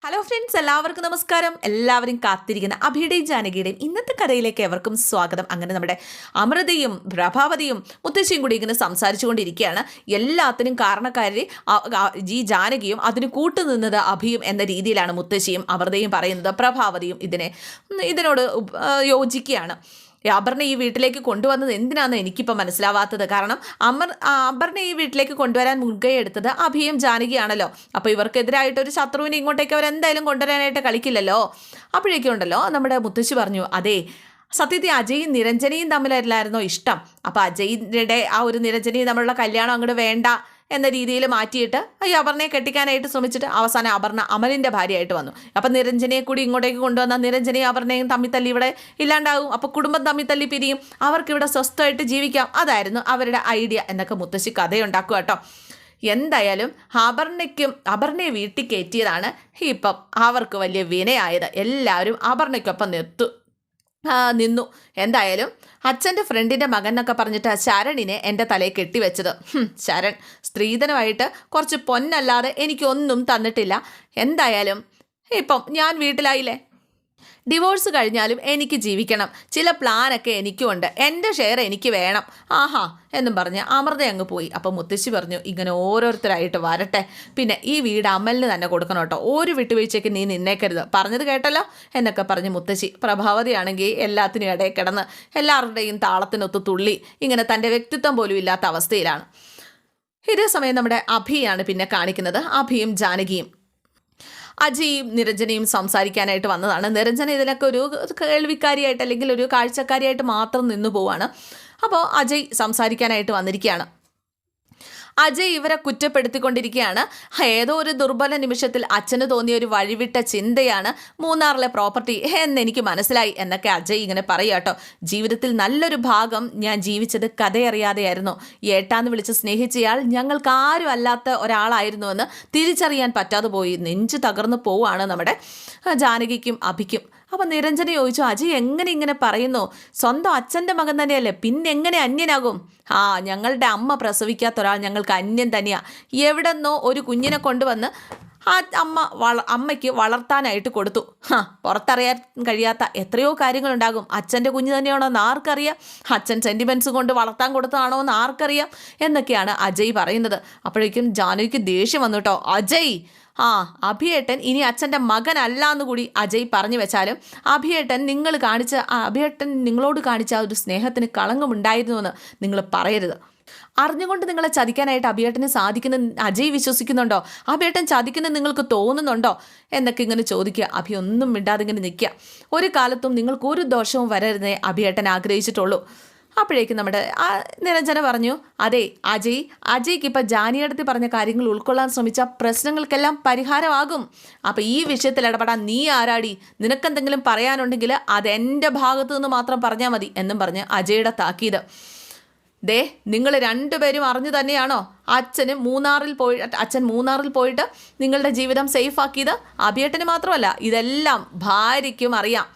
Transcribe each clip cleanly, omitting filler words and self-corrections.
Hello friends, എല്ലാവർക്കും നമസ്കാരം. എല്ലാവരും കാത്തിരിക്കുന്ന അഭിയുടെയും ജാനകിയുടെയും ഇന്നത്തെ കഥയിലേക്ക് എവർക്കും സ്വാഗതം. അങ്ങനെ നമ്മുടെ അമൃതയും പ്രഭാവതിയും മുത്തശ്ശിയും കൂടി ഇങ്ങനെ സംസാരിച്ചു കൊണ്ടിരിക്കുകയാണ്. എല്ലാത്തിനും കാരണക്കാരി ഈ ജാനകിയും അതിന് കൂട്ടുനിന്നത് അഭിയും എന്ന രീതിയിലാണ് മുത്തശ്ശിയും അമൃതയും പറയുന്നത്. പ്രഭാവതിയും ഇതിനോട് യോജിക്കുകയാണ്. അപർണ ഈ വീട്ടിലേക്ക് കൊണ്ടുവന്നത് എന്തിനാണെന്ന് എനിക്കിപ്പോൾ മനസ്സിലാവാത്തത്. കാരണം അപർണ ഈ വീട്ടിലേക്ക് കൊണ്ടുവരാൻ മുൻകൈ എടുത്തത് അഭിയും ജാനകിയാണല്ലോ. അപ്പോൾ ഇവർക്കെതിരായിട്ട് ഒരു ശത്രുവിനെ ഇങ്ങോട്ടേക്ക് അവരെന്തായാലും കൊണ്ടുവരാനായിട്ട് കളിക്കില്ലല്ലോ. അപ്പോഴേക്കും ഉണ്ടല്ലോ നമ്മുടെ മുത്തശ്ശി പറഞ്ഞു, അതെ, സത്യത്തിൽ അജയും നിരഞ്ജനയും തമ്മിലല്ലായിരുന്നോ ഇഷ്ടം? അപ്പോൾ അജയിൻ്റെ ആ ഒരു നിരഞ്ജനയും തമ്മിലുള്ള കല്യാണം അങ്ങോട്ട് വേണ്ട എന്ന രീതിയിൽ മാറ്റിയിട്ട് ഈ അപർണയെ കെട്ടിക്കാനായിട്ട് ശ്രമിച്ചിട്ട് അവസാനം അപർണ അമലിൻ്റെ ഭാര്യയായിട്ട് വന്നു. അപ്പം നിരഞ്ജനയെ കൂടി ഇങ്ങോട്ടേക്ക് കൊണ്ടുവന്നാൽ നിരഞ്ജനയും അപർണയും തമ്മിത്തല്ലി ഇവിടെ ഇല്ലാണ്ടാകും. അപ്പോൾ കുടുംബം തമ്മിത്തല്ലി പിരിയും, അവർക്കിവിടെ സ്വസ്ഥമായിട്ട് ജീവിക്കാം. അതായിരുന്നു അവരുടെ ഐഡിയ എന്നൊക്കെ മുത്തശ്ശി കഥയുണ്ടാക്കുക കേട്ടോ. എന്തായാലും അപർണയെ വീട്ടിൽ കയറ്റിയതാണ് ഇപ്പം അവർക്ക് വലിയ വിനയായത്. എല്ലാവരും അപർണയ്ക്കൊപ്പം നിന്നു. എന്തായാലും അച്ഛൻ്റെ ഫ്രണ്ടിൻ്റെ മകൻ എന്നൊക്കെ പറഞ്ഞിട്ട് ശരണിനെ എൻ്റെ തലയിൽ കെട്ടിവെച്ചത്. ശരൺ സ്ത്രീധനമായിട്ട് കുറച്ച് പൊന്നല്ലാതെ എനിക്കൊന്നും തന്നിട്ടില്ല. എന്തായാലും ഇപ്പം ഞാൻ വീട്ടിലായില്ലേ. ഡിവോഴ്സ് കഴിഞ്ഞാലും എനിക്ക് ജീവിക്കണം, ചില പ്ലാനൊക്കെ എനിക്കുമുണ്ട്, എൻ്റെ ഷെയർ എനിക്ക് വേണം. ആഹാ എന്നും പറഞ്ഞ് അമൃത അങ്ങ് പോയി. അപ്പം മുത്തശ്ശി പറഞ്ഞു, ഇങ്ങനെ ഓരോരുത്തരായിട്ട് വരട്ടെ, പിന്നെ ഈ വീട് അമലിന് തന്നെ കൊടുക്കണം കേട്ടോ, ഒരു വിട്ടുവീഴ്ചയ്ക്ക് നീ നിന്നേക്കരുത്, പറഞ്ഞത് കേട്ടല്ലോ എന്നൊക്കെ പറഞ്ഞ് മുത്തശ്ശി. പ്രഭാവതിയാണെങ്കിൽ എല്ലാത്തിനും ഇടയിൽ കിടന്ന് എല്ലാവരുടെയും താളത്തിനൊത്ത് തുള്ളി ഇങ്ങനെ തൻ്റെ വ്യക്തിത്വം പോലും ഇല്ലാത്ത അവസ്ഥയിലാണ്. ഇതേ സമയം നമ്മുടെ അഭിയാണ് പിന്നെ കാണിക്കുന്നത്. അഭിയും ജാനകിയും അജയും നിരഞ്ജനയും സംസാരിക്കാനായിട്ട് വന്നതാണ്. നിരഞ്ജന ഇതിനൊക്കെ ഒരു കേൾവിക്കാരിയായിട്ട് അല്ലെങ്കിൽ ഒരു കാഴ്ചക്കാരിയായിട്ട് മാത്രം നിന്നു പോവാണ്. അപ്പോൾ അജയ് സംസാരിക്കാനായിട്ട് വന്നിരിക്കുകയാണ്. അജയ് ഇവരെ കുറ്റപ്പെടുത്തിക്കൊണ്ടിരിക്കുകയാണ്. ഏതോ ഒരു ദുർബല നിമിഷത്തിൽ അച്ഛന് തോന്നിയ ഒരു വഴിവിട്ട ചിന്തയാണ് മൂന്നാറിലെ പ്രോപ്പർട്ടി എന്നെനിക്ക് മനസ്സിലായി എന്നൊക്കെ അജയ് ഇങ്ങനെ പറയുക കേട്ടോ. ജീവിതത്തിൽ നല്ലൊരു ഭാഗം ഞാൻ ജീവിച്ചത് കഥയറിയാതെയായിരുന്നു. ഏട്ടാന്ന് വിളിച്ച് സ്നേഹിച്ചയാൾ ഞങ്ങൾക്ക് ആരും അല്ലാത്ത ഒരാളായിരുന്നു എന്ന് തിരിച്ചറിയാൻ പറ്റാതെ പോയി. നെഞ്ച് തകർന്നു പോവാണ് നമ്മുടെ ജാനകിക്കും അഭിക്കും. അപ്പം നിരഞ്ജന ചോദിച്ചു, അജയ് എങ്ങനെ ഇങ്ങനെ പറയുന്നു? സ്വന്തം അച്ഛൻ്റെ മകൻ തന്നെയല്ലേ, പിന്നെ എങ്ങനെ അന്യനാകും? ഞങ്ങളുടെ അമ്മ പ്രസവിക്കാത്ത ഒരാൾ ഞങ്ങൾക്ക് അന്യൻ തന്നെയാണ്. എവിടെന്നോ ഒരു കുഞ്ഞിനെ കൊണ്ടുവന്ന് ആ അമ്മയ്ക്ക് വളർത്താനായിട്ട് കൊടുത്തു. പുറത്തറിയാൻ കഴിയാത്ത എത്രയോ കാര്യങ്ങളുണ്ടാകും. അച്ഛൻ്റെ കുഞ്ഞ് തന്നെയാണോ എന്ന് ആർക്കറിയാം? അച്ഛൻ സെൻറ്റിമെൻറ്റ്സ് കൊണ്ട് വളർത്താൻ കൊടുത്തതാണോ എന്ന് ആർക്കറിയാം എന്നൊക്കെയാണ് അജയ് പറയുന്നത്. അപ്പോഴേക്കും ജാനുവിക്ക് ദേഷ്യം വന്നു കേട്ടോ. അജയ്, അഭിയേട്ടൻ ഇനി അച്ഛൻ്റെ മകനല്ല എന്നുകൂടി അജയ് പറഞ്ഞു വെച്ചാലും അഭിയേട്ടൻ നിങ്ങളോട് കാണിച്ച ആ ഒരു സ്നേഹത്തിന് കളങ്കമുണ്ടായിരുന്നുവെന്ന് നിങ്ങൾ പറയരുത്. അറിഞ്ഞുകൊണ്ട് നിങ്ങളെ ചതിക്കാനായിട്ട് അഭിയേട്ടന് സാധിക്കുന്ന അജയ് വിശ്വസിക്കുന്നുണ്ടോ? അഭിയേട്ടൻ ചതിക്കുന്ന നിങ്ങൾക്ക് തോന്നുന്നുണ്ടോ എന്നൊക്കെ ഇങ്ങനെ ചോദിക്കുക. അഭി ഒന്നും മിണ്ടാതെ ഇങ്ങനെ നിൽക്കുക. ഒരു കാലത്തും നിങ്ങൾക്ക് ഒരു ദോഷവും വരരുതേ അഭിയേട്ടൻ ആഗ്രഹിച്ചിട്ടുള്ളൂ. അപ്പോഴേക്കും നമ്മുടെ നിരഞ്ജന പറഞ്ഞു, അതെ അജയ്ക്ക് ഇപ്പം ജാനിയടുത്ത് പറഞ്ഞ കാര്യങ്ങൾ ഉൾക്കൊള്ളാൻ ശ്രമിച്ച പ്രശ്നങ്ങൾക്കെല്ലാം പരിഹാരമാകും. അപ്പം ഈ വിഷയത്തിൽ ഇടപെടാൻ നീ ആരാടി? നിനക്കെന്തെങ്കിലും പറയാനുണ്ടെങ്കിൽ അതെൻ്റെ ഭാഗത്തു നിന്ന് മാത്രം പറഞ്ഞാൽ മതി എന്നും പറഞ്ഞ് അജയുടെ താക്കീത്. നിങ്ങൾ രണ്ടുപേരും അറിഞ്ഞു തന്നെയാണോ അച്ഛൻ മൂന്നാറിൽ പോയിട്ട് നിങ്ങളുടെ ജീവിതം സേഫ് ആക്കിയത്? അഭിയേട്ടന് മാത്രമല്ല, ഇതെല്ലാം ഭാര്യയ്ക്കും അറിയാം.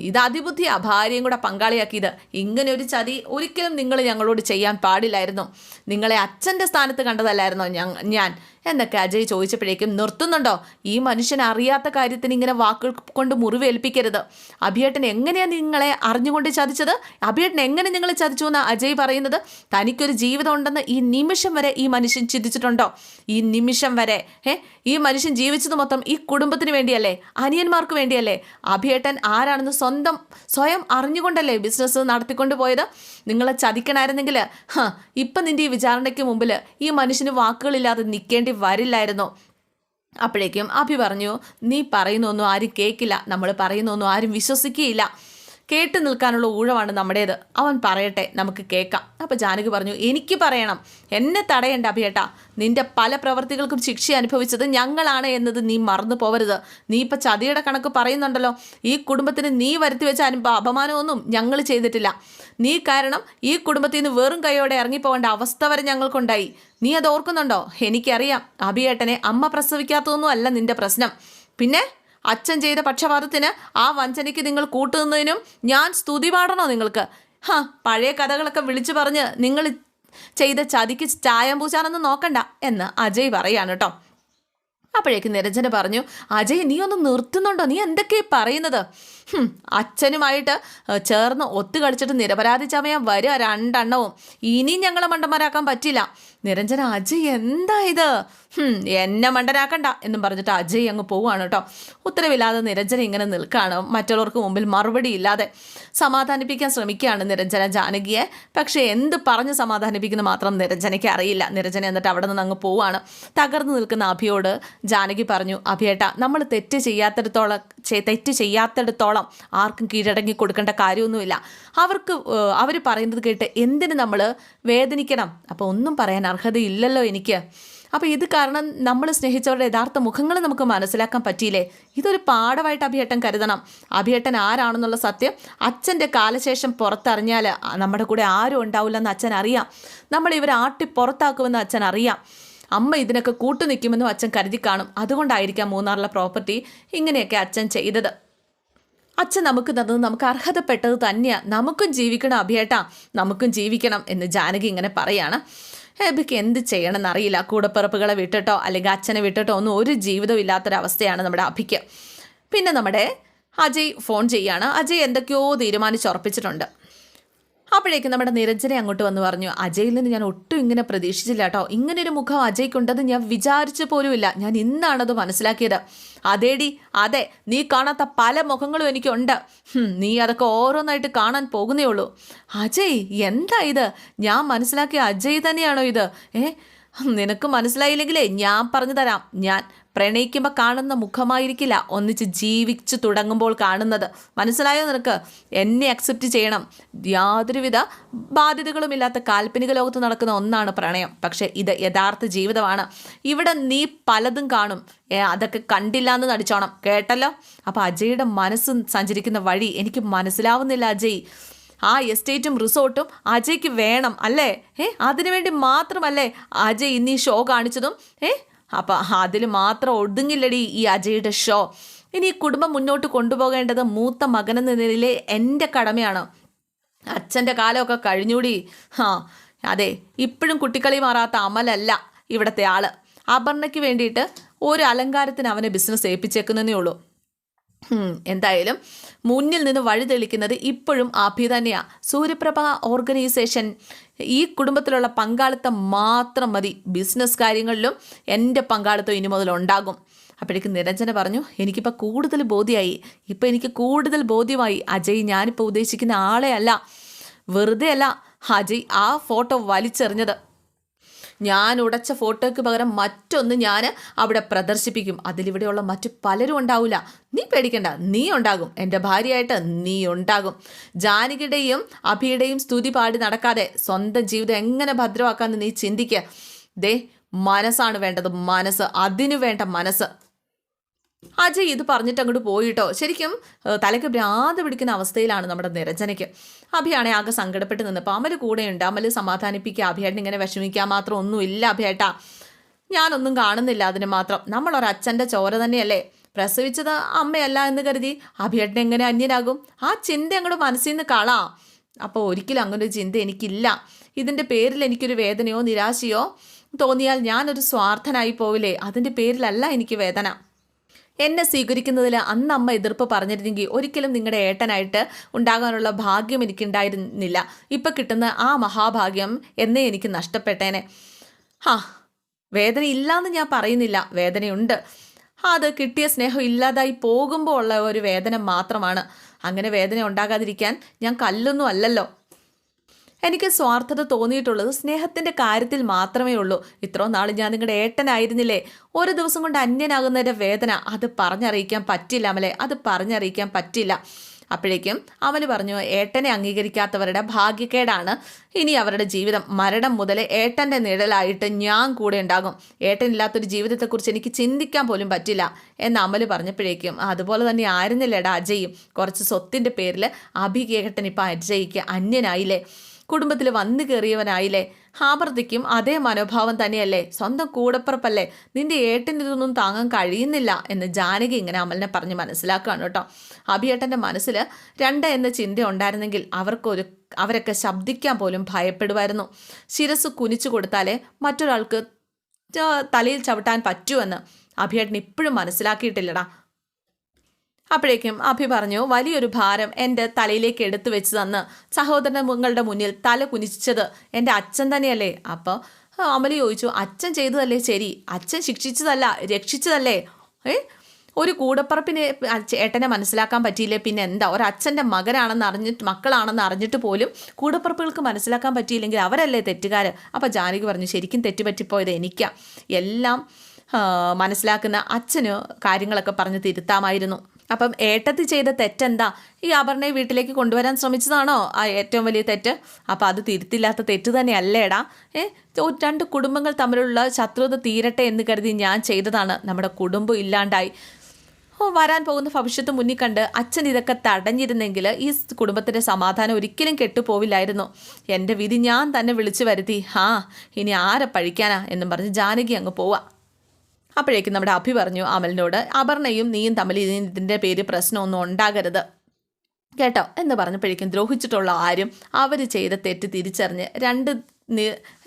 ഇത് അതിബുദ്ധിയാ, ഭാര്യയും കൂടെ പങ്കാളിയാക്കിയത്. ഇങ്ങനെ ഒരു ചതി ഒരിക്കലും നിങ്ങൾ ഞങ്ങളോട് ചെയ്യാൻ പാടില്ലായിരുന്നു. നിങ്ങളെ അച്ഛൻ്റെ സ്ഥാനത്ത് കണ്ടതല്ലായിരുന്നോ ഞാൻ എന്നൊക്കെ അജയ് ചോദിച്ചപ്പോഴേക്കും, നിർത്തുന്നുണ്ടോ? ഈ മനുഷ്യൻ അറിയാത്ത കാര്യത്തിന് ഇങ്ങനെ വാക്കുകൾ കൊണ്ട് മുറിവേൽപ്പിക്കരുത്. അഭിയേട്ടൻ എങ്ങനെയാണ് നിങ്ങളെ അറിഞ്ഞുകൊണ്ട് ചതിച്ചത്? അഭിയേട്ടൻ എങ്ങനെ നിങ്ങളെ ചതിച്ചു എന്നാണ് അജയ് പറയുന്നത്. തനിക്കൊരു ജീവിതം ഉണ്ടെന്ന് ഈ നിമിഷം വരെ ഈ മനുഷ്യൻ ചിന്തിച്ചിട്ടുണ്ടോ? ഈ നിമിഷം വരെ ഈ മനുഷ്യൻ ജീവിച്ചത് മൊത്തം ഈ കുടുംബത്തിന് വേണ്ടിയല്ലേ, അനിയന്മാർക്ക് വേണ്ടിയല്ലേ? അഭിയേട്ടൻ ആരാണെന്ന് സ്വയം അറിഞ്ഞുകൊണ്ടല്ലേ ബിസിനസ് നടത്തിക്കൊണ്ട് പോയത്? നിങ്ങളെ ചതിക്കണമായിരുന്നെങ്കിൽ ഇപ്പം നിൻ്റെ ഈ വിചാരണയ്ക്ക് മുമ്പിൽ ഈ മനുഷ്യന് വാക്കുകളില്ലാതെ നിൽക്കേണ്ടി വരില്ലായിരുന്നു. അപ്പോഴേക്കും അഭി പറഞ്ഞു, നീ പറയുന്നൊന്നും ആരും കേൾക്കില്ല, നമ്മൾ പറയുന്നൊന്നും ആരും വിശ്വസിക്കുകയില്ല. കേട്ട് നിൽക്കാനുള്ള ഊഴമാണ് നമ്മുടേത്. അവൻ പറയട്ടെ, നമുക്ക് കേൾക്കാം. അപ്പോൾ ജാനകി പറഞ്ഞു, എനിക്ക് പറയണം, എന്നെ തടയണ്ട അഭിയേട്ടാ. നിന്റെ പല പ്രവർത്തികൾക്കും ശിക്ഷ അനുഭവിച്ചത് ഞങ്ങളാണ് എന്നത് നീ മറന്നു പോവരുത്. നീ ഇപ്പം ചതിയുടെ കണക്ക് പറയുന്നുണ്ടല്ലോ. ഈ കുടുംബത്തിന് നീ വരുത്തി വെച്ച അപമാനമൊന്നും ഞങ്ങൾ ചെയ്തിട്ടില്ല. നീ കാരണം ഈ കുടുംബത്തിൽ നിന്ന് വെറും കൈയോടെ ഇറങ്ങിപ്പോകേണ്ട അവസ്ഥ വരെ ഞങ്ങൾക്കുണ്ടായി. നീ അത് ഓർക്കുന്നുണ്ടോ? എനിക്കറിയാം, അഭിയേട്ടനെ അമ്മ പ്രസവിക്കാത്തതൊന്നും അല്ല നിന്റെ പ്രശ്നം. പിന്നെ അച്ഛൻ ചെയ്ത പക്ഷപാതത്തിന് ആ വഞ്ചനയ്ക്ക് നിങ്ങൾ കൂട്ടുനിന്നതിനും ഞാൻ സ്തുതി പാടണോ നിങ്ങൾക്ക്? പഴയ കഥകളൊക്കെ വിളിച്ചു പറഞ്ഞ് നിങ്ങൾ ചെയ്ത ചതിക്ക് ചായം പൂച്ചാനൊന്നും നോക്കണ്ട എന്ന് അജയ് പറയാണ് കേട്ടോ. അപ്പോഴേക്ക് നിരഞ്ജന പറഞ്ഞു, അജയ് നീ ഒന്ന് നിർത്തുന്നുണ്ടോ? നീ എന്തൊക്കെയാ പറയുന്നത്? അച്ഛനുമായിട്ട് ചേർന്ന് ഒത്തു കളിച്ചിട്ട് നിരപരാധി ചമയാൻ വരിക രണ്ടെണ്ണവും. ഇനിയും ഞങ്ങളെ മണ്ടന്മാരാക്കാൻ പറ്റില്ല. നിരഞ്ജന, അജയ് എന്താ ഇത്? എന്നെ മണ്ടനാക്കണ്ട എന്നും പറഞ്ഞിട്ട് അജയ് അങ്ങ് പോവുകയാണ് കേട്ടോ. ഉത്തരവില്ലാതെ നിരഞ്ജന ഇങ്ങനെ നിൽക്കുകയാണ്, മറ്റുള്ളവർക്ക് മുമ്പിൽ മറുപടി ഇല്ലാതെ. സമാധാനിപ്പിക്കാൻ ശ്രമിക്കുകയാണ് നിരഞ്ജന ജാനകിയെ. പക്ഷേ എന്ത് പറഞ്ഞ് സമാധാനിപ്പിക്കുന്ന മാത്രം നിരഞ്ജനയ്ക്ക് അറിയില്ല. നിരഞ്ജന എന്നിട്ട് അവിടെ നിന്ന് അങ്ങ് പോവുകയാണ്. തകർന്നു നിൽക്കുന്ന അഭിയോട് ജാനകി പറഞ്ഞു, അഭിയേട്ട, നമ്മൾ തെറ്റ് ചെയ്യാത്തിടത്തോളം ആർക്കും കീഴടങ്ങി കൊടുക്കേണ്ട കാര്യമൊന്നുമില്ല. അവർ പറയുന്നത് കേട്ട് എന്തിന് നമ്മൾ വേദനിക്കണം? അപ്പോൾ ഒന്നും പറയാൻ അർഹതയില്ലല്ലോ എനിക്ക്. അപ്പോൾ ഇത് കാരണം നമ്മൾ സ്നേഹിച്ചവരുടെ യഥാർത്ഥ മുഖങ്ങൾ നമുക്ക് മനസ്സിലാക്കാൻ പറ്റിയില്ലേ? ഇതൊരു പാഠമായിട്ട് അഭിയേട്ടൻ കരുതണം. അഭിയേട്ടൻ ആരാണെന്നുള്ള സത്യം അച്ഛൻ്റെ കാലശേഷം പുറത്തറിഞ്ഞാൽ നമ്മുടെ കൂടെ ആരും ഉണ്ടാവില്ലെന്ന് അച്ഛൻ അറിയാം. നമ്മൾ ഇവരെ ആട്ടി പുറത്താക്കുമെന്ന് അച്ഛൻ അറിയാം. അമ്മ ഇതിനൊക്കെ കൂട്ടു നിൽക്കുമെന്നും അച്ഛൻ കരുതി കാണും. അതുകൊണ്ടായിരിക്കാം മൂന്നാറിലെ പ്രോപ്പർട്ടി ഇങ്ങനെയൊക്കെ അച്ഛൻ ചെയ്തത്. അച്ഛൻ നമുക്ക് തന്നത് നമുക്ക് അർഹതപ്പെട്ടത് തന്നെയാണ്. നമുക്കും ജീവിക്കണം അഭിയേട്ടാ, നമുക്കും ജീവിക്കണം എന്ന് ജാനകി ഇങ്ങനെ പറയാണ്. അഭിക്ക് എന്ത് ചെയ്യണമെന്നറിയില്ല. കൂടപ്പിറപ്പുകളെ വിട്ടിട്ടോ അല്ലെങ്കിൽ അച്ഛനെ വിട്ടിട്ടോ ഒന്നും ഒരു ജീവിതവും ഇല്ലാത്തൊരവസ്ഥയാണ് നമ്മുടെ അഭിക്ക്. പിന്നെ നമ്മുടെ അജയ് ഫോൺ ചെയ്യാണ്. അജയ് എന്തൊക്കെയോ തീരുമാനിച്ചുറപ്പിച്ചിട്ടുണ്ട്. അപ്പോഴേക്കും നമ്മുടെ നിരഞ്ജനെ അങ്ങോട്ട് വന്ന് പറഞ്ഞു, അജയിൽ നിന്ന് ഞാൻ ഒട്ടും ഇങ്ങനെ പ്രതീക്ഷിച്ചില്ല കേട്ടോ. ഇങ്ങനൊരു മുഖം അജയ്ക്കുണ്ടെന്ന് ഞാൻ വിചാരിച്ചു പോലുമില്ല. ഞാൻ ഇന്നാണത് മനസ്സിലാക്കിയത്. അതേടി, അതെ, നീ കാണാത്ത പല മുഖങ്ങളും എനിക്കുണ്ട്. നീ അതൊക്കെ ഓരോന്നായിട്ട് കാണാൻ പോകുന്നേ ഉള്ളൂ. അജയ്, എന്താ ഇത്? ഞാൻ മനസ്സിലാക്കിയ അജയ് തന്നെയാണോ ഇത്? നിനക്ക് മനസ്സിലായില്ലെങ്കിലേ ഞാൻ പറഞ്ഞു തരാം. ഞാൻ പ്രണയിക്കുമ്പോൾ കാണുന്ന മുഖമായിരിക്കില്ല ഒന്നിച്ച് ജീവിച്ചു തുടങ്ങുമ്പോൾ കാണുന്നത്. മനസ്സിലായോ നിനക്ക്? എന്നെ അക്സെപ്റ്റ് ചെയ്യണം. യാതൊരുവിധ ബാധ്യതകളുമില്ലാത്ത കാൽപ്പനിക ലോകത്ത് നടക്കുന്ന ഒന്നാണ് പ്രണയം. പക്ഷേ ഇത് യഥാർത്ഥ ജീവിതമാണ്. ഇവിടെ നീ പലതും കാണും. അതൊക്കെ കണ്ടില്ല എന്ന് നടിച്ചോണം, കേട്ടല്ലോ? അപ്പോൾ അജയുടെ മനസ്സ് സഞ്ചരിക്കുന്ന വഴി എനിക്ക് മനസ്സിലാവുന്നില്ല അജയ്. ആ എസ്റ്റേറ്റും റിസോർട്ടും അജയ്ക്ക് വേണം അല്ലേ? അതിനുവേണ്ടി മാത്രമല്ലേ അജയ് ഇന്ന് ഈ ഷോ കാണിച്ചതും? അപ്പം അതിൽ മാത്രം ഒതുങ്ങില്ലടി ഈ അജയുടെ ഷോ. ഇനി ഈ കുടുംബം മുന്നോട്ട് കൊണ്ടുപോകേണ്ടത് മൂത്ത മകനെന്ന നിലയിലെ എൻ്റെ കടമയാണ്. അച്ഛൻ്റെ കാലമൊക്കെ കഴിഞ്ഞൂടി. അതെ, ഇപ്പോഴും കുട്ടിക്കളി മാറാത്ത അമലല്ല ഇവിടുത്തെ ആള്. അപർണയ്ക്ക് വേണ്ടിയിട്ട് ഒരു അലങ്കാരത്തിന് അവനെ ബിസിനസ് ഏൽപ്പിച്ചേക്കുന്നതേ ഉള്ളൂ. എന്തായാലും മുന്നിൽ നിന്ന് വഴി തെളിക്കുന്നത് ഇപ്പോഴും അഭി തന്നെയാണ്. സൂര്യപ്രഭ ഓർഗനൈസേഷൻ ഈ കുടുംബത്തിലുള്ള പങ്കാളിത്തം മാത്രം മതി. ബിസിനസ് കാര്യങ്ങളിലും എൻ്റെ പങ്കാളിത്തം ഇനി മുതൽ ഉണ്ടാകും. അപ്പോഴേക്കും നിരഞ്ജന പറഞ്ഞു, എനിക്കിപ്പോൾ കൂടുതൽ ബോധ്യമായി. ഇപ്പം എനിക്ക് കൂടുതൽ ബോധ്യമായി. അജയ് ഞാനിപ്പോൾ ഉദ്ദേശിക്കുന്ന ആളെ അല്ല. വെറുതെ അല്ല അജയ് ആ ഫോട്ടോ വലിച്ചെറിഞ്ഞത്. ഞാൻ ഉടച്ച ഫോട്ടോയ്ക്ക് പകരം മറ്റൊന്ന് ഞാൻ അവിടെ പ്രദർശിപ്പിക്കും. അതിലിവിടെയുള്ള മറ്റു പലരും ഉണ്ടാവില്ല. നീ പേടിക്കണ്ട, നീ ഉണ്ടാകും. എൻ്റെ ഭാര്യയായിട്ട് നീ ഉണ്ടാകും. ജാനകിയുടെയും അഭിയുടെയും സ്തുതി പാടി നടക്കാതെ സ്വന്തം ജീവിതം എങ്ങനെ ഭദ്രമാക്കാമെന്ന് നീ ചിന്തിക്കുക. ദേ, മനസ്സാണ് വേണ്ടത്, മനസ്സ്. അതിനു വേണ്ട മനസ്സ്. അജയ് ഇത് പറഞ്ഞിട്ട് അങ്ങോട്ട് പോയിട്ടോ. ശരിക്കും തലയ്ക്ക് ഭ്രാന്ത് പിടിക്കുന്ന അവസ്ഥയിലാണ് നമ്മുടെ നിരഞ്ജനയ്ക്ക്. അഭിയാണെ ആകെ സങ്കടപ്പെട്ട് നിന്നപ്പോൾ അമൽ കൂടെയുണ്ട്. അമൽ സമാധാനിപ്പിക്കുക, അഭിയേട്ടൻ ഇങ്ങനെ വിഷമിക്കാൻ മാത്രം ഒന്നുമില്ല അഭിയേട്ടാ, ഞാനൊന്നും കാണുന്നില്ല അതിന് മാത്രം. നമ്മളൊരച്ഛൻ്റെ ചോര തന്നെയല്ലേ. പ്രസവിച്ചത് അമ്മയല്ല എന്ന് കരുതി അഭിയേട്ടൻ എങ്ങനെ അന്യനാകും? ആ ചിന്ത അങ്ങോട്ട് മനസ്സിൽ നിന്ന് കളാം. അപ്പോൾ ഒരിക്കലും അങ്ങനെ ഒരു ചിന്ത എനിക്കില്ല. ഇതിൻ്റെ പേരിൽ എനിക്കൊരു വേദനയോ നിരാശയോ തോന്നിയാൽ ഞാനൊരു സ്വാർത്ഥനായി പോവില്ലേ? അതിൻ്റെ പേരിലല്ല എനിക്ക് വേദന. എന്നെ സ്വീകരിക്കുന്നതിൽ അന്ന് അമ്മ എതിർപ്പ് പറഞ്ഞിരുന്നെങ്കിൽ ഒരിക്കലും നിങ്ങളുടെ ഏട്ടനായിട്ട് ഉണ്ടാകാനുള്ള ഭാഗ്യം എനിക്കുണ്ടായിരുന്നില്ല. ഇപ്പം കിട്ടുന്ന ആ മഹാഭാഗ്യം എന്നേ എനിക്ക് നഷ്ടപ്പെട്ടേനെ. വേദന ഇല്ലയെന്ന് ഞാൻ പറയുന്നില്ല, വേദനയുണ്ട്. അത് കിട്ടിയ സ്നേഹം ഇല്ലാതായി പോകുമ്പോൾ ഉള്ള ഒരു വേദന മാത്രമാണ്. അങ്ങനെ വേദന ഉണ്ടാകാതിരിക്കാൻ ഞാൻ കല്ലൊന്നും അല്ലല്ലോ. എനിക്ക് സ്വാർത്ഥത തോന്നിയിട്ടുള്ളത് സ്നേഹത്തിൻ്റെ കാര്യത്തിൽ മാത്രമേ ഉള്ളൂ. ഇത്രയും നാൾ ഞാൻ നിങ്ങളുടെ ഏട്ടനായിരുന്നില്ലേ. ഒരു ദിവസം കൊണ്ട് അന്യനാകുന്നതിൻ്റെ വേദന അത് പറഞ്ഞറിയിക്കാൻ പറ്റില്ല അമലെ, അത് പറഞ്ഞറിയിക്കാൻ പറ്റില്ല. അപ്പോഴേക്കും അമൽ പറഞ്ഞു, ഏട്ടനെ അംഗീകരിക്കാത്തവരുടെ ഭാഗ്യക്കേടാണ് ഇനി അവരുടെ ജീവിതം. മരണം മുതൽ ഏട്ടൻ്റെ നിഴലായിട്ട് ഞാൻ കൂടെ ഉണ്ടാകും. ഏട്ടനില്ലാത്തൊരു ജീവിതത്തെക്കുറിച്ച് എനിക്ക് ചിന്തിക്കാൻ പോലും പറ്റില്ല എന്ന് അമൽ പറഞ്ഞപ്പോഴേക്കും അതുപോലെ തന്നെ ആയിരുന്നില്ലേടാ അജയും. കുറച്ച് സ്വത്തിൻ്റെ പേരിൽ അഭികേട്ടൻ ഇപ്പം അജയ്ക്ക് അന്യനായില്ലേ, കുടുംബത്തിൽ വന്നു കയറിയവനായില്ലേ. ആവർത്തിക്കും അതേ മനോഭാവം തന്നെയല്ലേ, സ്വന്തം കൂടപ്പുറപ്പല്ലേ. നിന്റെ ഏട്ടനിതൊന്നും താങ്ങാൻ കഴിയുന്നില്ല എന്ന് ജാനകി ഇങ്ങനെ അമലിനെ പറഞ്ഞ് മനസ്സിലാക്കുകയാണ് കേട്ടോ. അഭിയേട്ടൻ്റെ മനസ്സിൽ 2 എന്ന ചിന്ത ഉണ്ടായിരുന്നെങ്കിൽ അവരൊക്കെ ശബ്ദിക്കാൻ പോലും ഭയപ്പെടുമായിരുന്നു. ശിരസ് കുനിച്ചു കൊടുത്താലേ മറ്റൊരാൾക്ക് തലയിൽ ചവിട്ടാൻ പറ്റുമെന്ന്. അഭിയേട്ടൻ ഇപ്പോഴും മനസ്സിലാക്കിയിട്ടില്ലടാ. അപ്പോഴേക്കും അഭി പറഞ്ഞു, വലിയൊരു ഭാരം എൻ്റെ തലയിലേക്ക് എടുത്തു വെച്ച് തന്ന് സഹോദരങ്ങളുടെ മുന്നിൽ തല കുനിച്ചത് എൻ്റെ അച്ഛൻ തന്നെയല്ലേ. അപ്പോൾ അമലി ചോദിച്ചു, അച്ഛൻ ചെയ്തതല്ലേ ശരി, അച്ഛൻ ശിക്ഷിച്ചതല്ല രക്ഷിച്ചതല്ലേ. ഒരു കൂടപ്പറപ്പിന് ഏട്ടനെ മനസ്സിലാക്കാൻ പറ്റിയില്ലേ പിന്നെ എന്താ? ഒരച്ഛൻ്റെ മക്കളാണെന്ന് അറിഞ്ഞിട്ട് പോലും കൂടപ്പറപ്പുകൾക്ക് മനസ്സിലാക്കാൻ പറ്റിയില്ലെങ്കിൽ അവരല്ലേ തെറ്റുകാർ. അപ്പോൾ ജാനകി പറഞ്ഞു, ശരിക്കും തെറ്റുപറ്റിപ്പോയത് എനിക്കാ. എല്ലാം മനസ്സിലാക്കുന്ന അച്ഛന് കാര്യങ്ങളൊക്കെ പറഞ്ഞ് തിരുത്താമായിരുന്നു. അപ്പം ഏട്ടത്തി ചെയ്ത തെറ്റെന്താ? ഈ അപർണയെ വീട്ടിലേക്ക് കൊണ്ടുവരാൻ ശ്രമിച്ചതാണോ ആ ഏറ്റവും വലിയ തെറ്റ്? അപ്പോൾ അത് തിരുത്തില്ലാത്ത തെറ്റ് തന്നെ അല്ലേടാ. രണ്ട് കുടുംബങ്ങൾ തമ്മിലുള്ള ശത്രുത തീരട്ടെ എന്ന് കരുതി ഞാൻ ചെയ്തതാണ്. നമ്മുടെ കുടുംബം ഇല്ലാണ്ടായി. വരാൻ പോകുന്ന ഭവിഷ്യത്ത് മുന്നിൽ കണ്ട് അച്ഛൻ ഇതൊക്കെ തടഞ്ഞിരുന്നെങ്കിൽ ഈ കുടുംബത്തിൻ്റെ സമാധാനം ഒരിക്കലും കെട്ടുപോവില്ലായിരുന്നു. എൻ്റെ വിധി ഞാൻ തന്നെ വിളിച്ചു വരുത്തി. ഇനി ആരെ പഴിക്കാനാ എന്നും പറഞ്ഞ് ജാനകി അങ്ങ് പോവാ. അപ്പോഴേക്കും നമ്മുടെ അഭി പറഞ്ഞു അമലിനോട്, അപർണയും നീയും തമ്മിൽ ഇതിൻ്റെ പേര് പ്രശ്നമൊന്നും ഉണ്ടാകരുത് കേട്ടോ എന്ന് പറഞ്ഞപ്പോഴേക്കും ദ്രോഹിച്ചിട്ടുള്ള ആരും അവർ ചെയ്ത തെറ്റ് തിരിച്ചറിഞ്ഞ്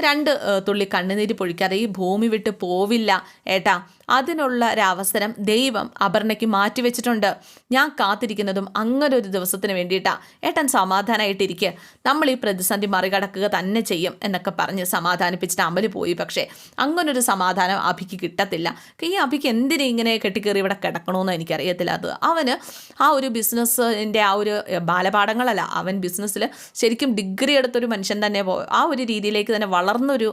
രണ്ട് തുള്ളി കണ്ണുനീര് പൊഴിക്കാതെ ഈ ഭൂമി വിട്ട് പോവില്ല ഏട്ടാ. അതിനുള്ള ഒരവസരം ദൈവം അപർണയ്ക്ക് മാറ്റിവെച്ചിട്ടുണ്ട്. ഞാൻ കാത്തിരിക്കുന്നതും അങ്ങനെ ഒരു ദിവസത്തിന് വേണ്ടിയിട്ടാണ്. ഏട്ടൻ സമാധാനമായിട്ടിരിക്കുക, നമ്മൾ ഈ പ്രതിസന്ധി മറികടക്കുക തന്നെ ചെയ്യും എന്നൊക്കെ പറഞ്ഞ് സമാധാനിപ്പിച്ചിട്ട് അമല് പോയി. പക്ഷേ അങ്ങനൊരു സമാധാനം അഭിക്ക് കിട്ടത്തില്ല. ഈ അഭിക്ക് എന്തിനും ഇങ്ങനെ കെട്ടിക്കേറി ഇവിടെ കിടക്കണമെന്ന് എനിക്കറിയത്തില്ല. അത് അവന് ആ ഒരു ബിസിനസ്സിൻ്റെ ആ ഒരു ബാലപാഠങ്ങളല്ല, അവൻ ബിസിനസ്സിൽ ശരിക്കും ഡിഗ്രി എടുത്തൊരു മനുഷ്യൻ തന്നെ ആ ഒരു രീതിയിലേക്ക് തന്നെ വളർന്നൊരു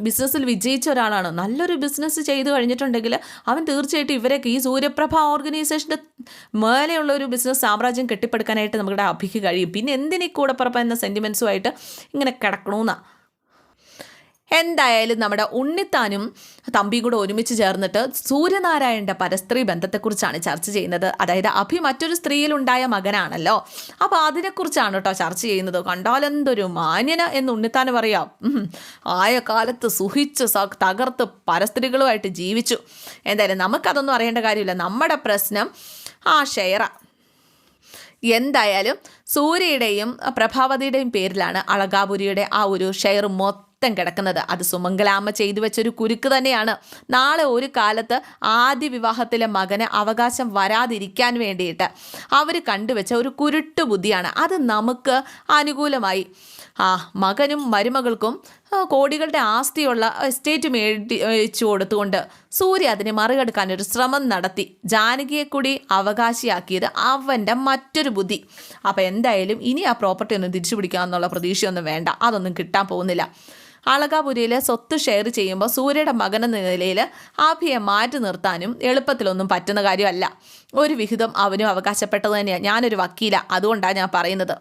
ബിസിനസ്സിൽ വിജയിച്ച ഒരാളാണ്. നല്ലൊരു ബിസിനസ് ചെയ്തു കഴിഞ്ഞിട്ടുണ്ടെങ്കിൽ അവൻ തീർച്ചയായിട്ടും ഇവരൊക്കെ ഈ സൂര്യപ്രഭ ഓർഗനൈസേഷൻ്റെ മേലെയുള്ള ഒരു ബിസിനസ് സാമ്രാജ്യം കെട്ടിപ്പടുക്കാനായിട്ട് നമ്മുടെ അഭിക്ക് കഴിയും. പിന്നെ എന്തിനീ കൂടപ്പുറപ്പ് എന്ന സെൻറ്റിമെൻസുമായിട്ട് ഇങ്ങനെ കിടക്കണമെന്നാണ്. എന്തായാലും നമ്മുടെ ഉണ്ണിത്താനും തമ്പിയും കൂടെ ഒരുമിച്ച് ചേർന്നിട്ട് സൂര്യനാരായണൻ്റെ പരസ്ത്രീ ബന്ധത്തെക്കുറിച്ചാണ് ചർച്ച ചെയ്യുന്നത്. അതായത് അഭി മറ്റൊരു സ്ത്രീയിലുണ്ടായ മകനാണല്ലോ, അപ്പോൾ അതിനെക്കുറിച്ചാണ് കേട്ടോ ചർച്ച ചെയ്യുന്നത്. കണ്ടാലെന്തൊരു മാന്യന എന്ന് ഉണ്ണിത്താന് പറയാം. ആയ കാലത്ത് സുഹിച്ച് തകർത്ത് പരസ്ത്രീകളുമായിട്ട് ജീവിച്ചു. എന്തായാലും നമുക്കതൊന്നും അറിയേണ്ട കാര്യമില്ല. നമ്മുടെ പ്രശ്നം ആ ഷെയറാ. എന്തായാലും സൂര്യയുടെയും പ്രഭാവതിയുടെയും പേരിലാണ് അളകാപുരിയുടെ ആ ഒരു ഷെയർ മൊത്തം കിടക്കുന്നത്. അത് സുമംഗലാമ്മ ചെയ്തു വെച്ചൊരു കുരുക്ക് തന്നെയാണ്. നാളെ ഒരു കാലത്ത് ആദ്യ വിവാഹത്തിലെ മകന് അവകാശം വരാതിരിക്കാൻ വേണ്ടിയിട്ട് അവർ കണ്ടുവെച്ച ഒരു കുരുട്ടു ബുദ്ധിയാണ്. അത് നമുക്ക് അനുകൂലമായി. മകനും മരുമകൾക്കും കോടികളുടെ ആസ്തിയുള്ള എസ്റ്റേറ്റ് മേടിച്ചു കൊടുത്തുകൊണ്ട് സൂര്യ അതിനെ മറികടക്കാൻ ഒരു ശ്രമം നടത്തി. ജാനകിയെ കൂടി അവകാശിയാക്കിയത് അവൻ്റെ മറ്റൊരു ബുദ്ധി. അപ്പോൾ എന്തായാലും ഇനി ആ പ്രോപ്പർട്ടി ഒന്നും തിരിച്ചു പിടിക്കാമെന്നുള്ള പ്രതീക്ഷയൊന്നും വേണ്ട. അതൊന്നും കിട്ടാൻ പോകുന്നില്ല. അളകാപുരിയിലെ സ്വത്ത് ഷെയർ ചെയ്യുമ്പോൾ സൂര്യയുടെ മകനെന്ന നിലയിൽ അഭിയെ മാറ്റി നിർത്താനും എളുപ്പത്തിലൊന്നും പറ്റുന്ന കാര്യമല്ല. ഒരു വിഹിതം അവനും അവകാശപ്പെട്ടത് തന്നെയാണ്. ഞാനൊരു വക്കീല, അതുകൊണ്ടാണ് ഞാൻ പറയുന്നത്.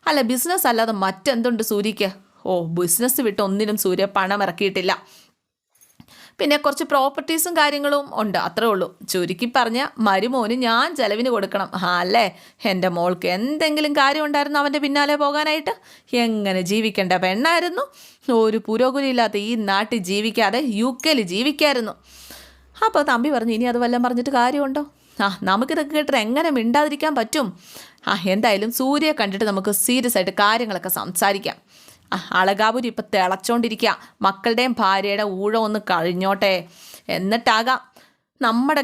അല്ല, ബിസിനസ് അല്ലാതെ മറ്റെന്തുണ്ട് സൂര്യയ്ക്ക്? ബിസിനസ് വിട്ട് ഒന്നിനും സൂര്യ പണം ഇറക്കിയിട്ടില്ല. പിന്നെ കുറച്ച് പ്രോപ്പർട്ടീസും കാര്യങ്ങളും ഉണ്ട്, അത്രേ ഉള്ളൂ. ചുരുക്കി പറഞ്ഞ മരുമോന് ഞാൻ ചെലവിന് കൊടുക്കണം. അല്ലേ, എൻ്റെ മോൾക്ക് എന്തെങ്കിലും കാര്യം ഉണ്ടായിരുന്നു അവൻ്റെ പിന്നാലെ പോകാനായിട്ട്? എങ്ങനെ ജീവിക്കേണ്ട പെണ്ണായിരുന്നു. ഒരു പുരോഗതിയില്ലാത്ത ഈ നാട്ടിൽ ജീവിക്കാതെ UK ജീവിക്കായിരുന്നു. അപ്പോൾ തമ്പി പറഞ്ഞു, ഇനി അത് വല്ലതും പറഞ്ഞിട്ട് കാര്യമുണ്ടോ? നമുക്കിതൊക്കെ കേട്ടിട്ട് എങ്ങനെ മിണ്ടാതിരിക്കാൻ പറ്റും? എന്തായാലും സൂര്യയെ കണ്ടിട്ട് നമുക്ക് സീരിയസ് ആയിട്ട് കാര്യങ്ങളൊക്കെ സംസാരിക്കാം. അളകാപുരി ഇപ്പം തിളച്ചോണ്ടിരിക്കുക. മക്കളുടെയും ഭാര്യയുടെ ഊഴം ഒന്ന് കഴിഞ്ഞോട്ടെ, എന്നിട്ടാകാം നമ്മുടെ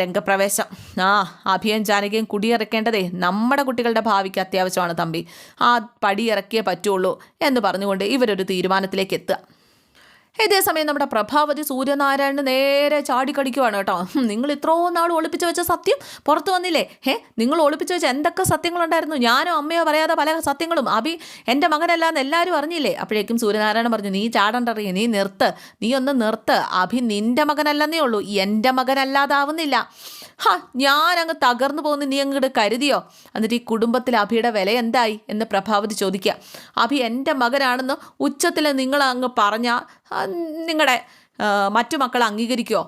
രംഗപ്രവേശം. അഭിയും ജാനകിയും കുടിയിറക്കേണ്ടതേ നമ്മുടെ കുട്ടികളുടെ ഭാവിക്ക് അത്യാവശ്യമാണ് തമ്പി. ആ പടി ഇറക്കിയേ പറ്റുള്ളൂ എന്ന് പറഞ്ഞുകൊണ്ട് ഇവരൊരു തീരുമാനത്തിലേക്ക് എത്തുക. ഇതേസമയം നമ്മുടെ പ്രഭാവതി സൂര്യനാരായണന് നേരെ ചാടിക്കടിക്കുവാണ് കേട്ടോ. നിങ്ങൾ ഇത്രയും നാൾ ഒളിപ്പിച്ച് വെച്ച സത്യം പുറത്തു വന്നില്ലേ? നിങ്ങൾ ഒളിപ്പിച്ച് വെച്ച എന്തൊക്കെ സത്യങ്ങളുണ്ടായിരുന്നു? ഞാനോ അമ്മയോ പറയാതെ പല സത്യങ്ങളും. അഭി എൻ്റെ മകനല്ലാന്ന് എല്ലാവരും അറിഞ്ഞില്ലേ? അപ്പോഴേക്കും സൂര്യനാരായണൻ പറഞ്ഞു, നീ ചാടണ്ടറിയ, നീ ഒന്ന് നിർത്ത്. അഭി നിൻ്റെ മകനല്ലെന്നേ ഉള്ളൂ, എൻ്റെ മകനല്ലാതാവുന്നില്ല. ഞാനങ്ങ് തകർന്നു പോകുന്നു നീ അങ്ങോട്ട് കരുതിയോ? എന്നിട്ട് ഈ കുടുംബത്തിൽ അഭിയുടെ വില എന്തായി എന്ന് പ്രഭാവതി ചോദിക്കുക. അഭി എൻ്റെ മകനാണെന്ന് ഉച്ചത്തിൽ നിങ്ങൾ അങ്ങ് പറഞ്ഞാൽ നിങ്ങളുടെ മറ്റു മക്കൾ അംഗീകരിക്കുമോ?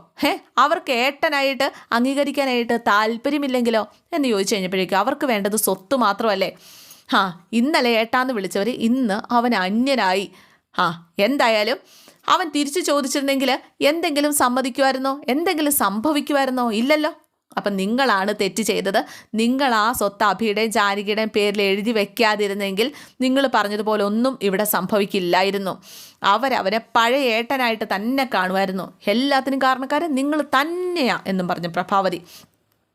അവർക്ക് ഏട്ടനായിട്ട് അംഗീകരിക്കാനായിട്ട് താല്പര്യമില്ലെങ്കിലോ എന്ന് ചോദിച്ചു കഴിഞ്ഞപ്പോഴേക്കും അവർക്ക് വേണ്ടത് സ്വത്ത് മാത്രമല്ലേ? ഇന്നലെ ഏട്ടാന്ന് വിളിച്ചവർ ഇന്ന് അവൻ അന്യനായി. എന്തായാലും അവൻ തിരിച്ചു ചോദിച്ചിരുന്നെങ്കിൽ എന്തെങ്കിലും സമ്മതിക്കുമായിരുന്നോ? എന്തെങ്കിലും സംഭവിക്കുമായിരുന്നോ? ഇല്ലല്ലോ. അപ്പം നിങ്ങളാണ് തെറ്റ് ചെയ്തത്. നിങ്ങൾ ആ സ്വത്ത് അഭിയുടെയും ജാനകിയുടെയും പേരിൽ എഴുതി വെക്കാതിരുന്നെങ്കിൽ നിങ്ങൾ പറഞ്ഞതുപോലെ ഒന്നും ഇവിടെ സംഭവിക്കില്ലായിരുന്നു. അവരവനെ പഴയ ഏട്ടനായിട്ട് തന്നെ കാണുമായിരുന്നു. എല്ലാത്തിനും കാരണക്കാരൻ നിങ്ങൾ തന്നെയാ എന്നും പറഞ്ഞു പ്രഭാവതി.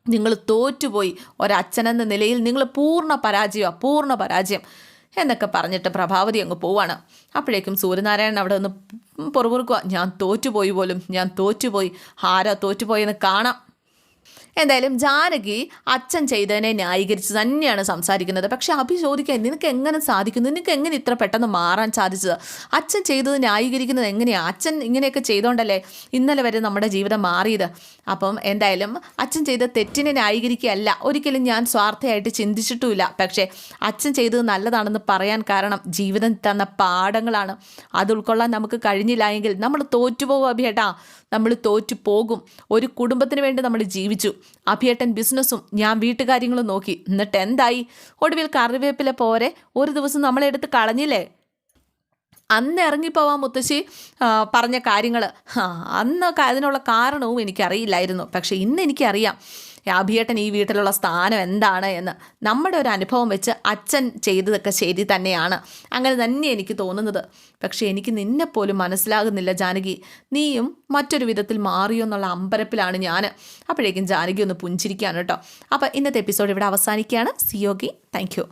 നിങ്ങൾ തോറ്റുപോയി, ഒരച്ഛനെന്ന നിലയിൽ നിങ്ങൾ പൂർണ്ണ പരാജയം എന്നൊക്കെ പറഞ്ഞിട്ട് പ്രഭാവതി അങ്ങ് പോവാണ്. അപ്പോഴേക്കും സൂര്യനാരായണൻ അവിടെ ഒന്ന് പൊറുപൊറുക്കുക, ഞാൻ തോറ്റുപോയി, ആരാ തോറ്റുപോയെന്ന് കാണാം. എന്തായാലും ജാനകി അച്ഛൻ ചെയ്തതിനെ ന്യായീകരിച്ച് തന്നെയാണ് സംസാരിക്കുന്നത്. പക്ഷെ അഭി ചോദിക്കാൻ, നിനക്ക് എങ്ങനെ സാധിക്കുന്നു, നിനക്ക് എങ്ങനെ ഇത്ര പെട്ടെന്ന് മാറാൻ സാധിച്ചത്? അച്ഛൻ ചെയ്തത് ന്യായീകരിക്കുന്നത് എങ്ങനെയാണ്? അച്ഛൻ ഇങ്ങനെയൊക്കെ ചെയ്തുകൊണ്ടല്ലേ ഇന്നലെ വരെ നമ്മുടെ ജീവിതം മാറിയത്. അപ്പം എന്തായാലും അച്ഛൻ ചെയ്ത തെറ്റിനെ ന്യായീകരിക്കുകയല്ല, ഒരിക്കലും ഞാൻ സ്വാർത്ഥയായിട്ട് ചിന്തിച്ചിട്ടുമില്ല. പക്ഷേ അച്ഛൻ ചെയ്തത് നല്ലതാണെന്ന് പറയാൻ കാരണം ജീവിതം തന്ന പാഠങ്ങളാണ്. അത് ഉൾക്കൊള്ളാൻ നമുക്ക് കഴിഞ്ഞില്ല എങ്കിൽ നമ്മൾ തോറ്റുപോകും അഭിയേട്ടാ, നമ്മൾ തോറ്റുപോകും. ഒരു കുടുംബത്തിന് വേണ്ടി നമ്മൾ ജീവിച്ചു. അഭിയേട്ടൻ ബിസിനസ്സും ഞാൻ വീട്ടുകാര്യങ്ങളും നോക്കി. എന്നിട്ട് എന്തായി? ഒടുവിൽ കറിവേപ്പില പോരെ ഒരു ദിവസം നമ്മളെടുത്ത് കളഞ്ഞില്ലേ? അന്ന് ഇറങ്ങിപ്പോവാൻ മുത്തശ്ശി പറഞ്ഞ കാര്യങ്ങൾ അന്നൊക്കെ അതിനുള്ള കാരണവും എനിക്കറിയില്ലായിരുന്നു. പക്ഷേ ഇന്ന് എനിക്കറിയാം അഭിയേട്ടൻ ഈ വീട്ടിലുള്ള സ്ഥാനം എന്താണ് എന്ന്. നമ്മുടെ ഒരു അനുഭവം വെച്ച് അച്ഛൻ ചെയ്തതൊക്കെ ശരി തന്നെയാണ്, അങ്ങനെ തന്നെ എനിക്ക് തോന്നുന്നത്. പക്ഷേ എനിക്ക് നിന്നെപ്പോലും മനസ്സിലാകുന്നില്ല ജാനകി, നീയും മറ്റൊരു വിധത്തിൽ മാറിയോ എന്നുള്ള അമ്പരപ്പിലാണ് ഞാൻ. അപ്പോഴേക്കും ജാനകി ഒന്ന് പുഞ്ചിരിക്കുകയാണ് കേട്ടോ. അപ്പോൾ ഇന്നത്തെ എപ്പിസോഡ് ഇവിടെ അവസാനിക്കുകയാണ്. സിയോഗി, താങ്ക് യു.